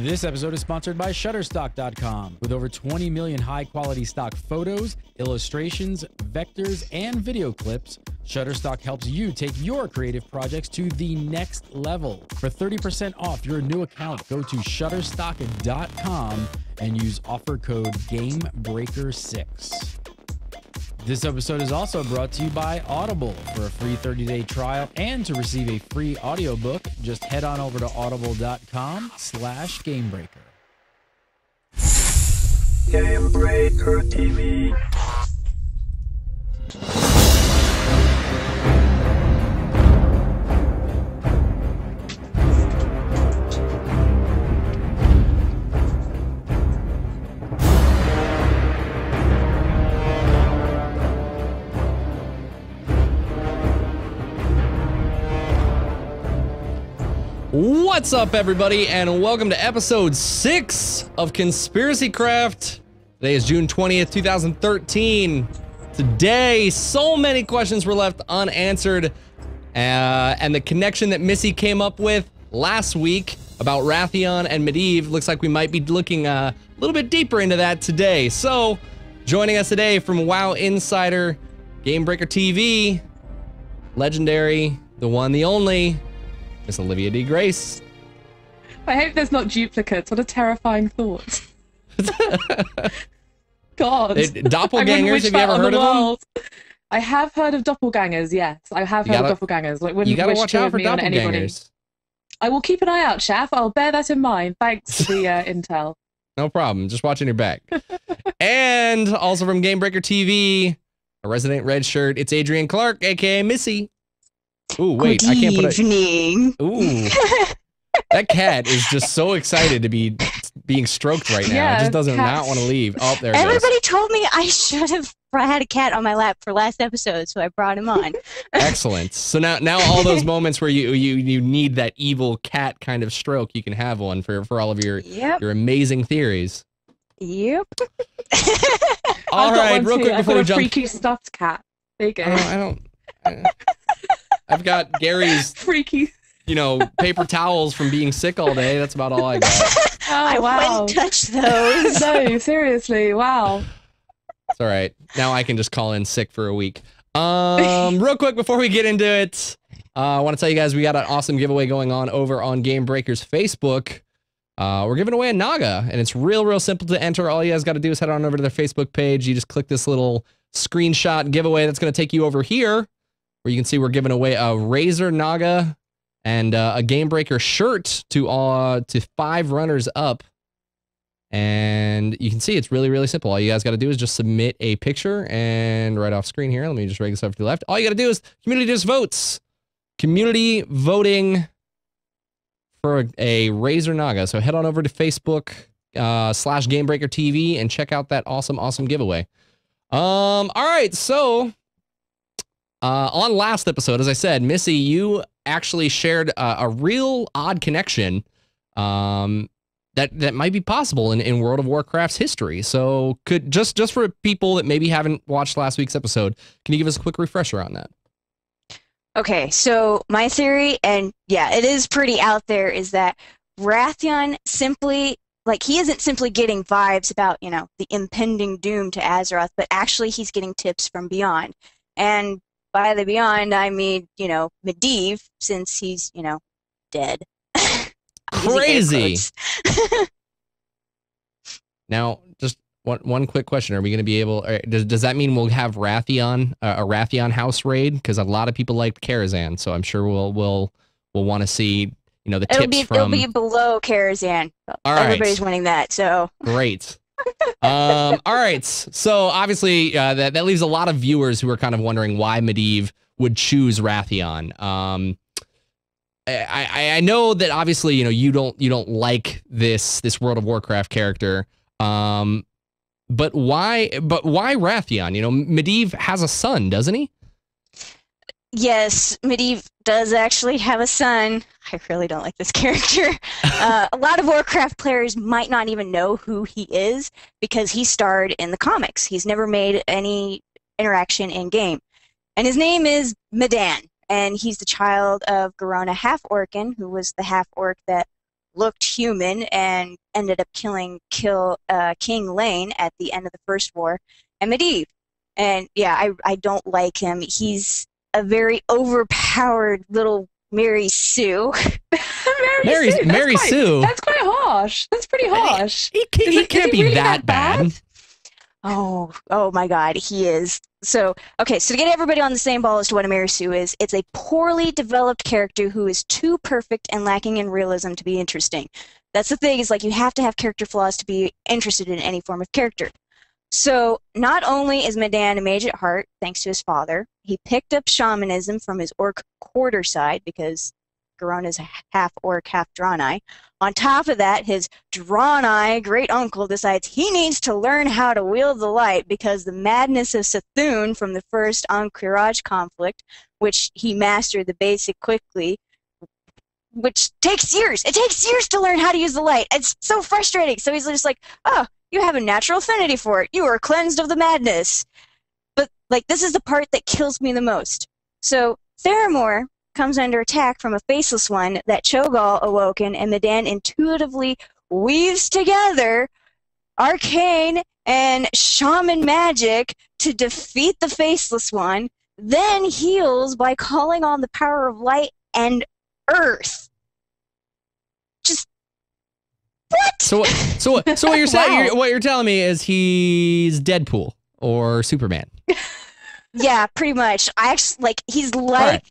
This episode is sponsored by Shutterstock.com. With over 20 million high-quality stock photos, illustrations, vectors, and video clips, Shutterstock helps you take your creative projects to the next level. For 30% off your new account, go to Shutterstock.com and use offer code GAMEBREAKER6. This episode is also brought to you by Audible. For a free 30-day trial and to receive a free audiobook, just head on over to audible.com/gamebreaker. Gamebreaker TV. What's up, everybody, and welcome to episode 6 of Conspiracy Craft. Today is June 20th, 2013. Today, so many questions were left unanswered, and the connection that Missy came up with last week about Wrathion and Medivh looks like we might be looking a little bit deeper into that today. So, joining us today from WoW Insider, Gamebreaker TV, legendary, the one, the only, Miss Olivia D. Grace. I hope there's not duplicates. What a terrifying thought. God. Doppelgangers, have you ever heard of them? I have heard of doppelgangers, yes. I have heard of doppelgangers. Like, you gotta watch out for doppelgangers. I will keep an eye out, Chaff. I'll bear that in mind. Thanks for the intel. No problem. Just watching your back. And also from Gamebreaker TV, a resident red shirt, it's Adrian Clark, aka Missy. Ooh, wait, I can't put it. Ooh. That cat is just so excited to be being stroked right now. Yeah, it just doesn't not want to leave. Oh, there it goes. Everybody told me I should have had a cat on my lap for last episode, so I brought him on. Excellent. So now all those moments where you need that evil cat kind of stroke, you can have one for all of your amazing theories. Yep. All right, real quick before we jump. Freaky stuffed cat. There you go. I've got Gary's freaky, paper towels from being sick all day. That's about all I got. Oh, wow. I wouldn't touch those. No, seriously, wow. It's all right. Now I can just call in sick for a week. Real quick before we get into it, I want to tell you guys we got an awesome giveaway going on over on Game Breaker's Facebook. We're giving away a Naga, and it's real simple to enter. All you guys got to do is head on over to their Facebook page. You just click this little screenshot giveaway that's going to take you over here, where you can see we're giving away a Razor Naga and a Gamebreaker shirt to 5 runners up. And you can see it's really simple. All you guys got to do is just submit a picture, and right off screen here, let me just drag this over to the left. All you got to do is community just votes. Community voting for a Razor Naga. So head on over to Facebook /Gamebreaker TV and check out that awesome giveaway. All right, so on last episode, as I said, Missy, you actually shared a real odd connection that might be possible in World of Warcraft's history. So could just for people that maybe haven't watched last week's episode, can you give us a quick refresher on that? Okay, so my theory, and yeah, it is pretty out there, is that Wrathion simply, he isn't simply getting vibes about, the impending doom to Azeroth, but actually he's getting tips from beyond. And by the beyond, I mean, Medivh, since he's, dead. Crazy. Now, just one quick question. Are we going to be able, does that mean we'll have Wrathion, a Wrathion house raid? Because a lot of people like Karazhan, so I'm sure we'll want to see, the tips from... It'll be below Karazhan. All right. Everybody's winning that, so... Great. All right. So obviously that leaves a lot of viewers who are kind of wondering why Medivh would choose Wrathion. I know that obviously you don't like this World of Warcraft character. But why Wrathion? Medivh has a son, doesn't he? Yes, Medivh does actually have a son. I really don't like this character. A lot of Warcraft players might not even know who he is because he starred in the comics. He's never made any interaction in game. And his name is Medan, and he's the child of Garona Half-Orcan, who was the half-orc that looked human and ended up killing King Lane at the end of the first war, and Medivh. And yeah, I don't like him. He's a very overpowered little Mary Sue. Mary Sue. That's quite harsh. That's pretty harsh. He can't be really that bad. Oh my God, he is. So, okay, so to get everybody on the same ball as to what a Mary Sue is, it's a poorly developed character who is too perfect and lacking in realism to be interesting. That's the thing, is like you have to have character flaws to be interested in any form of character. So, not only is Medivh a mage at heart, thanks to his father, he picked up shamanism from his orc quarter side, because Garona's half orc, half Draenei. On top of that, his Draenei great uncle decides he needs to learn how to wield the light because the madness of Sethune from the first Ahn'Qiraj conflict, which he mastered the basic quickly, which takes years. It takes years to learn how to use the light. It's so frustrating. So he's just like, oh, you have a natural affinity for it. You are cleansed of the madness. But like, this is the part that kills me the most. So Theramore comes under attack from a faceless one that Cho'Gall awoken, and Medivh intuitively weaves together arcane and shaman magic to defeat the faceless one, then heals by calling on the power of light and earth. Just what? So what you're saying? Wow. What you're telling me is he's Deadpool or Superman. Yeah, pretty much. I actually like. He's like.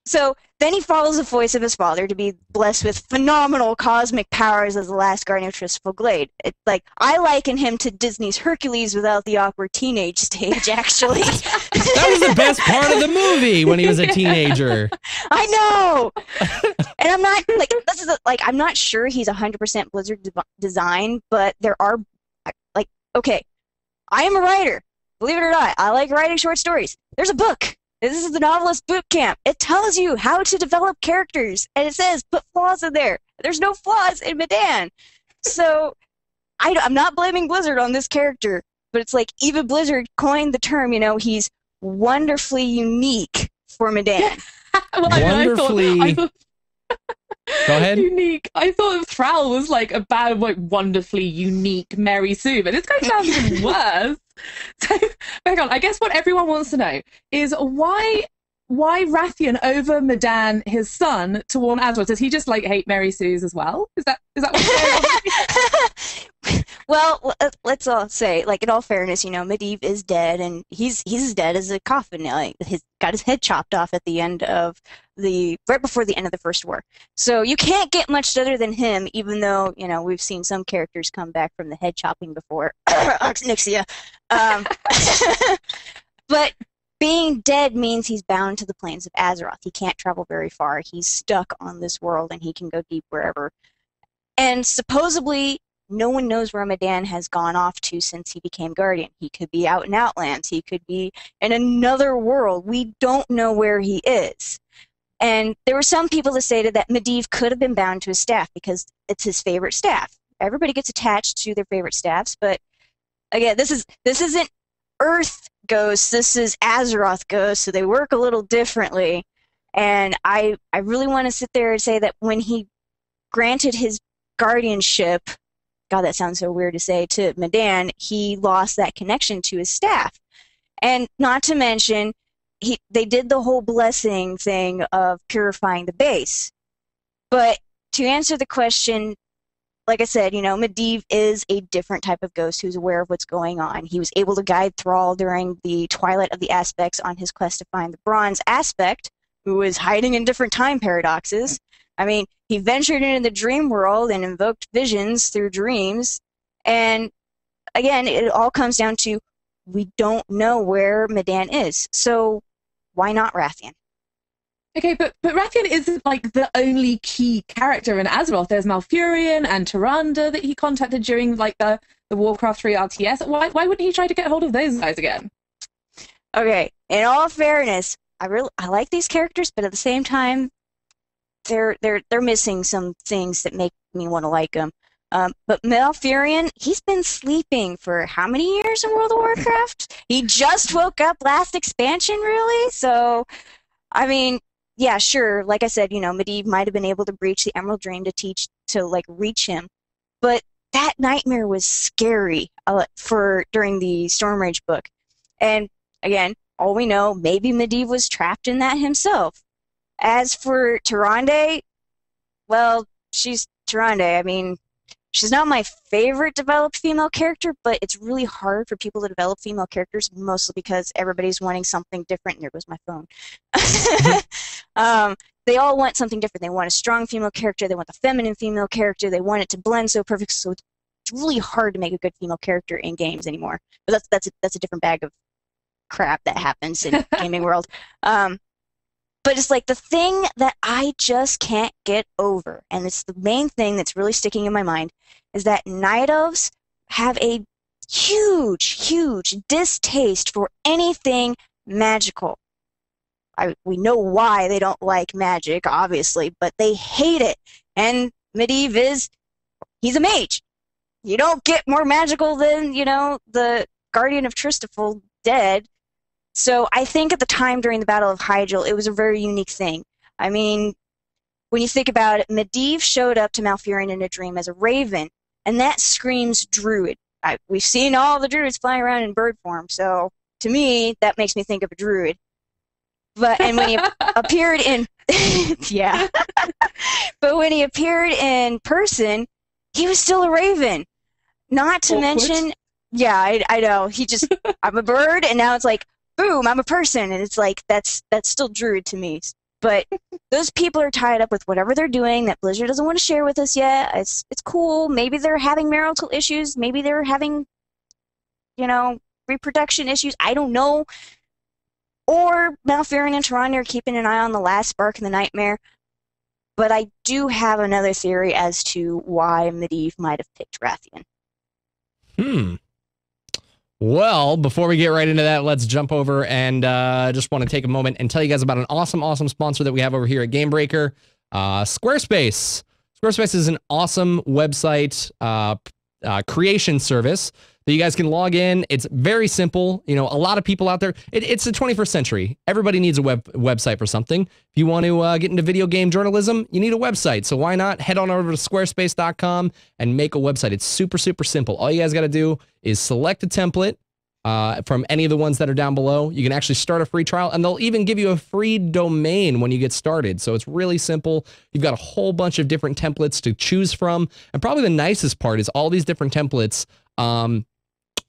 So then he follows the voice of his father to be blessed with phenomenal cosmic powers as the last guardian of Tristful Glade. I liken him to Disney's Hercules without the awkward teenage stage, actually. That was the best part of the movie when he was a teenager. I know. And I'm not I'm not sure he's 100% Blizzard design, but there are okay, I am a writer. Believe it or not, I like writing short stories. There's a book. This is the Novelist Boot Camp. It tells you how to develop characters, and it says put flaws in there. There's no flaws in Medivh. So I'm not blaming Blizzard on this character, but it's like even Blizzard coined the term, he's wonderfully unique for Medivh. Wonderfully. I thought Go ahead. Unique. I thought Thrall was like a bad, wonderfully unique Mary Sue, but this guy sounds even worse. So, hang on. I guess what everyone wants to know is why Wrathion over Medivh, his son, to warn Azeroth? Does he just hate Mary Sue's as well? Is that what's going on? Well, let's all say, in all fairness, Medivh is dead, and he's as dead as a coffin. Got his head chopped off at the end of right before the end of the First War. So you can't get much better than him, even though we've seen some characters come back from the head chopping before. Nixia. But being dead means he's bound to the plains of Azeroth. He can't travel very far. He's stuck on this world, and he can go deep wherever. And supposedly, no one knows where Medivh has gone off to since he became Guardian. He could be out in Outlands. He could be in another world. We don't know where he is. And there were some people that stated that Medivh could have been bound to his staff because it's his favorite staff. Everybody gets attached to their favorite staffs, but again, this isn't Earth ghosts. This is Azeroth ghosts, so they work a little differently. And I really want to sit there and say that when he granted his guardianship, God, that sounds so weird to say, to Medivh, he lost that connection to his staff. And not to mention, they did the whole blessing thing of purifying the base. But to answer the question, like I said, Medivh is a different type of ghost who's aware of what's going on. He was able to guide Thrall during the Twilight of the Aspects on his quest to find the Bronze Aspect, who was hiding in different time paradoxes. I mean, he ventured into the dream world and invoked visions through dreams. And again, it all comes down to we don't know where Medivh is. So why not Wrathion? Okay, but Wrathion isn't the only key character in Azeroth. There's Malfurion and Tyrande that he contacted during the Warcraft III RTS. Why wouldn't he try to get hold of those guys again? Okay, in all fairness, I like these characters, but at the same time, they're missing some things that make me want to like them. But Malfurion, he's been sleeping for how many years in World of Warcraft? He just woke up last expansion, really? So, I mean, yeah, sure, like I said, Medivh might have been able to breach the Emerald Dream to reach him, but that nightmare was scary during the Stormrage book. And again, all we know, maybe Medivh was trapped in that himself. As for Tyrande, well, she's Tyrande. I mean, she's not my favorite developed female character, but it's really hard for people to develop female characters, mostly because everybody's wanting something different. And there goes my phone. They all want something different. They want a strong female character. They want the feminine female character. They want it to blend so perfect. So it's really hard to make a good female character in games anymore. But that's a different bag of crap that happens in gaming world. But it's like the thing that I just can't get over, and it's the main thing that's really sticking in my mind, is that night elves have a huge distaste for anything magical. We know why they don't like magic, obviously, but they hate it. And Medivh he's a mage. You don't get more magical than, the Guardian of Tristafel dead. So I think at the time during the Battle of Hyjal, it was a very unique thing. I mean, when you think about it, Medivh showed up to Malfurion in a dream as a raven, and that screams druid. We've seen all the druids flying around in bird form, so to me, that makes me think of a druid. And when he appeared in, yeah, but when he appeared in person, he was still a raven. Not to mention, yeah, I know. I'm a bird, and now it's like, boom, I'm a person, and it's like that's still druid to me. But those people are tied up with whatever they're doing that Blizzard doesn't want to share with us yet. It's cool. Maybe they're having marital issues. Maybe they're having, reproduction issues. I don't know. Or Malfurion and Tyrande are keeping an eye on the last spark in the nightmare. But I do have another theory as to why Medivh might have picked Wrathion. Well, before we get right into that, let's jump over and just want to take a moment and tell you guys about an awesome sponsor that we have over here at Gamebreaker, Squarespace. Squarespace is an awesome website creation service that you guys can log in. It's very simple. A lot of people out there, it's the 21st century. Everybody needs a website for something. If you want to get into video game journalism, you need a website. So why not head on over to squarespace.com and make a website. It's super simple. All you guys got to do is select a template from any of the ones that are down below. You can actually start a free trial, and they'll even give you a free domain when you get started. So it's really simple. You've got a whole bunch of different templates to choose from. And probably the nicest part is all these different templates,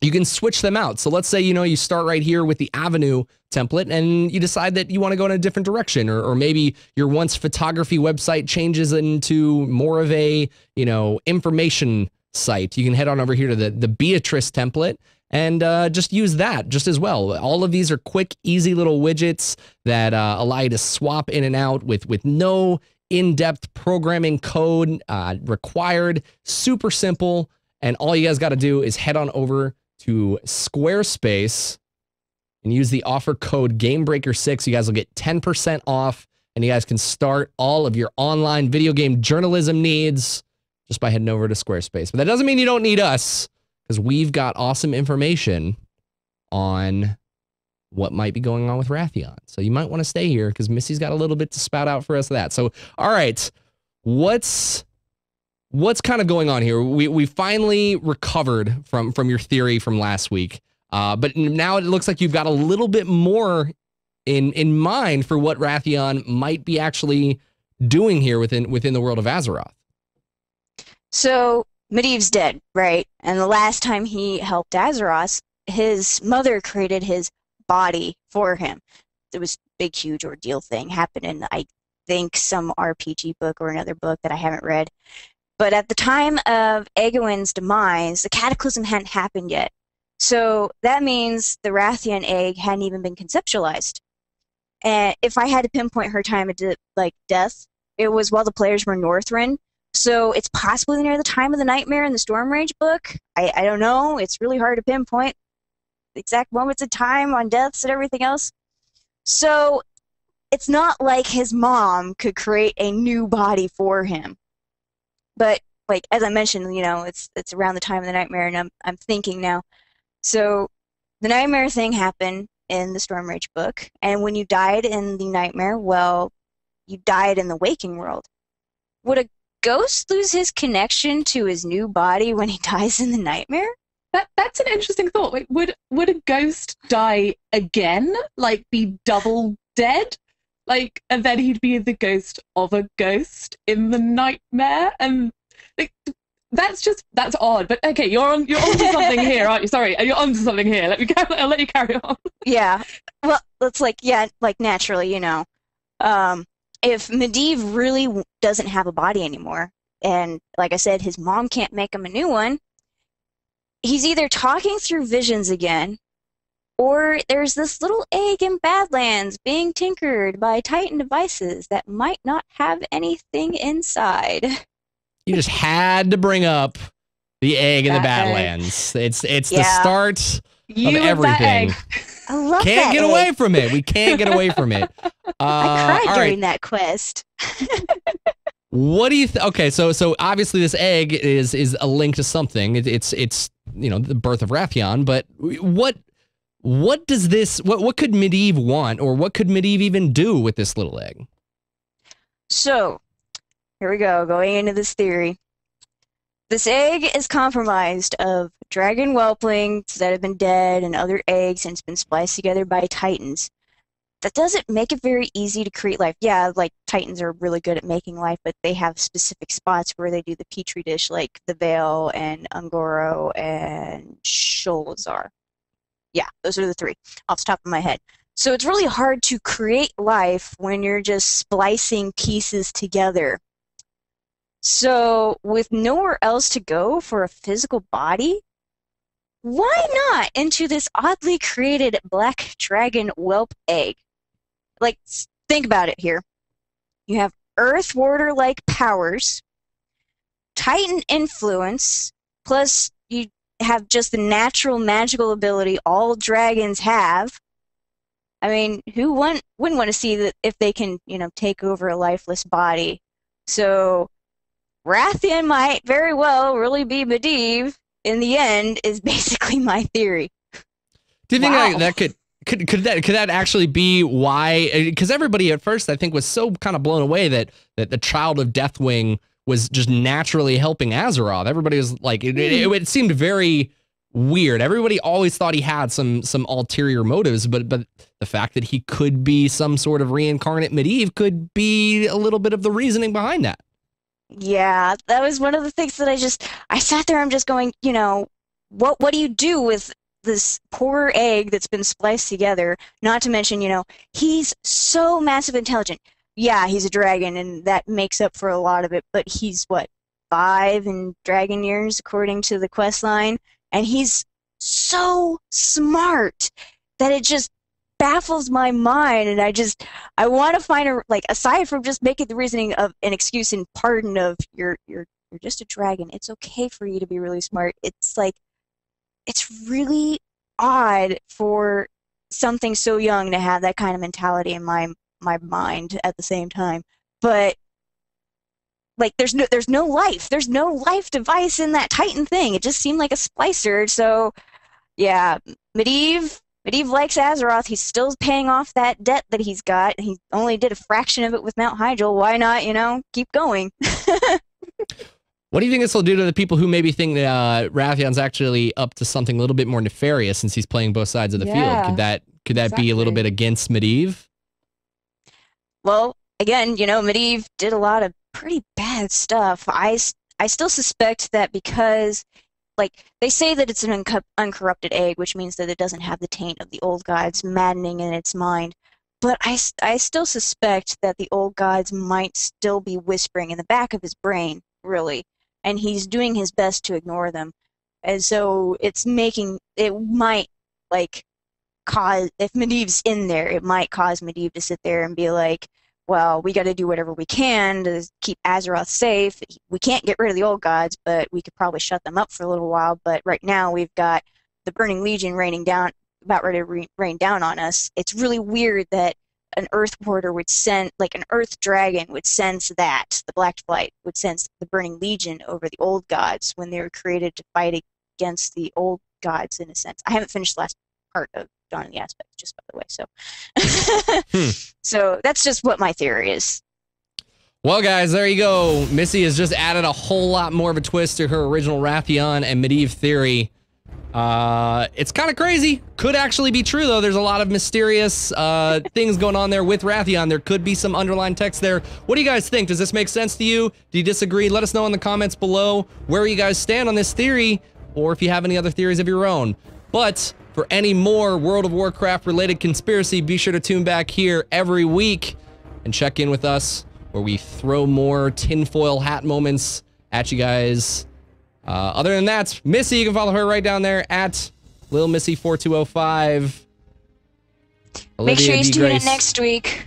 you can switch them out. So let's say, you start right here with the Avenue template and you decide that you want to go in a different direction, or maybe your once photography website changes into more of a, information site. You can head on over here to the Beatrice template and just use that just as well. All of these are quick, easy little widgets that allow you to swap in and out with no in-depth programming code required. Super simple. And all you guys got to do is head on over to Squarespace and use the offer code GAMEBREAKER6. You guys will get 10% off, and you guys can start all of your online video game journalism needs just by heading over to Squarespace. But that doesn't mean you don't need us, because we've got awesome information on what might be going on with Wrathion. So you might want to stay here, because Missy's got a little bit to spout out for us of that. So, all right, what's kind of going on here? We finally recovered from your theory from last week, but now it looks like you've got a little bit more in mind for what Wrathion might be actually doing here within the world of Azeroth. So Medivh's dead, right? And the last time he helped Azeroth, his mother created his body for him. It was a big, huge ordeal thing happened in, I think, some RPG book or another book that I haven't read. But at the time of Egwin's demise, the cataclysm hadn't happened yet. So that means the Wrathion egg hadn't even been conceptualized. And if I had to pinpoint her time of death, it was while the players were Northrend. So it's possibly near the time of the nightmare in the Stormrage book. I don't know. It's really hard to pinpoint the exact moments of time on deaths and everything else. So it's not like his mom could create a new body for him. But as I mentioned, it's around the time of the nightmare, and I'm thinking now. So the nightmare thing happened in the Stormrage book, and when you died in the nightmare, well, you died in the waking world. Would a ghost lose his connection to his new body when he dies in the nightmare? That's an interesting thought. Like, would a ghost die again? Like, be double dead? Like, and then he'd be the ghost of a ghost in the nightmare? And like, that's odd. But okay, you're onto something here, aren't you? Sorry, you're onto something here. I'll let you carry on. Yeah. Well, it's like, yeah, like naturally, you know, if Medivh really doesn't have a body anymore, and like I said, his mom can't make him a new one, he's either talking through visions again, or there's this little egg in Badlands being tinkered by Titan devices that might not have anything inside. You just had to bring up the egg in the Badlands. It's the start of everything. I love Can't that get egg. away from it. We can't get away from it. I cried during that quest. What do you okay, so obviously this egg is a link to something. It's you know, the birth of Wrathion, but what does this what could Medivh want, or what could Medivh even do with this little egg? So, here we go, going into this theory. This egg is compromised of dragon whelplings that have been dead and other eggs, and it's been spliced together by titans. That doesn't make it very easy to create life. Yeah, like titans are really good at making life, but they have specific spots where they do the petri dish, like the Veil and Ungoro and Sholazar. Yeah, those are the three off the top of my head. So it's really hard to create life when you're just splicing pieces together. So with nowhere else to go for a physical body, why not into this oddly created black dragon whelp egg? Like, think about it here. You have Earth Warder-like powers, Titan influence, plus you have just the natural magical ability all dragons have. I mean, who wouldn't want to see that if they can, you know, take over a lifeless body? So Wrathion might very well really be Medivh in the end, is basically my theory. Do you think that could that actually be why? Because everybody at first, I think, was so kind of blown away that the child of Deathwing was just naturally helping Azeroth. Everybody was like, it seemed very weird. Everybody always thought he had some ulterior motives, but the fact that he could be some sort of reincarnate Medivh could be a little bit of the reasoning behind that. Yeah, that was one of the things that I sat there, I'm just going, you know, what do you do with this poor egg that's been spliced together? Not to mention, you know, he's so massive intelligent. Yeah, he's a dragon, and that makes up for a lot of it, but he's, what, 5 in dragon years, according to the quest line? And he's so smart that it just baffles my mind, and I want to find like, aside from just making the reasoning of an excuse and pardon of you're just a dragon, it's okay for you to be really smart. It's like, it's really odd for something so young to have that kind of mentality in my mind at the same time. But like, there's no life device in that Titan thing. It just seemed like a splicer. So yeah, Medivh likes Azeroth. He's still paying off that debt that he's got. He only did a fraction of it with Mount Hyjal. Why not, you know, keep going? What do you think this will do to the people who maybe think that Wrathion's actually up to something a little bit more nefarious since he's playing both sides of the field? Could that be a little bit against Medivh? Well, again, you know, Medivh did a lot of pretty bad stuff. I still suspect that because, like, they say that it's an uncorrupted egg, which means that it doesn't have the taint of the old gods maddening in its mind. But I still suspect that the old gods might still be whispering in the back of his brain, really. And he's doing his best to ignore them. And so it might, like, cause, if Medivh's in there, it might cause Medivh to sit there and be like, well, we got to do whatever we can to keep Azeroth safe. We can't get rid of the old gods, but we could probably shut them up for a little while. But right now we've got the Burning Legion about ready to rain down on us. It's really weird that an Earth Warder would send, like an Earth Dragon would sense that, the Black Flight would sense the Burning Legion over the old gods when they were created to fight against the old gods, in a sense. I haven't finished the last part of Dawn of the Aspect, just by the way, so. So that's just what my theory is. Well, guys, there you go. Missy has just added a whole lot more of a twist to her original Wrathion and Medivh theory. It's kind of crazy. Could actually be true, though. There's a lot of mysterious things going on there with Wrathion. There could be some underlying text there. What do you guys think? Does this make sense to you? Do you disagree? Let us know in the comments below where you guys stand on this theory, or if you have any other theories of your own. But for any more World of Warcraft related conspiracy, be sure to tune back here every week and check in with us, where we throw more tinfoil hat moments at you guys. Other than that, Missy, you can follow her right down there at LilMissy4205. Make sure you tune in next week.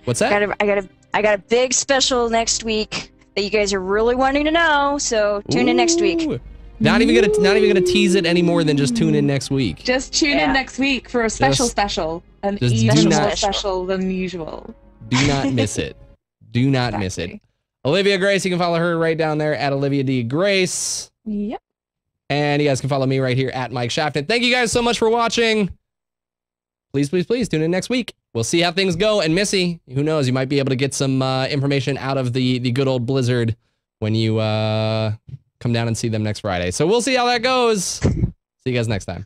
What's that? I got a big special next week that you guys are really wanting to know. So tune in next week. Not even gonna tease it any more than just tune in next week. Just tune in next week for a special, an even more special than usual. Do not miss it. Do not miss it. Olivia Grace, you can follow her right down there at Olivia D. Grace. Yep. And you guys can follow me right here at Mike Shafton. Thank you guys so much for watching. Please, please, please tune in next week. We'll see how things go. And Missy, who knows, you might be able to get some information out of the good old Blizzard when you come down and see them next Friday. So we'll see how that goes. See you guys next time.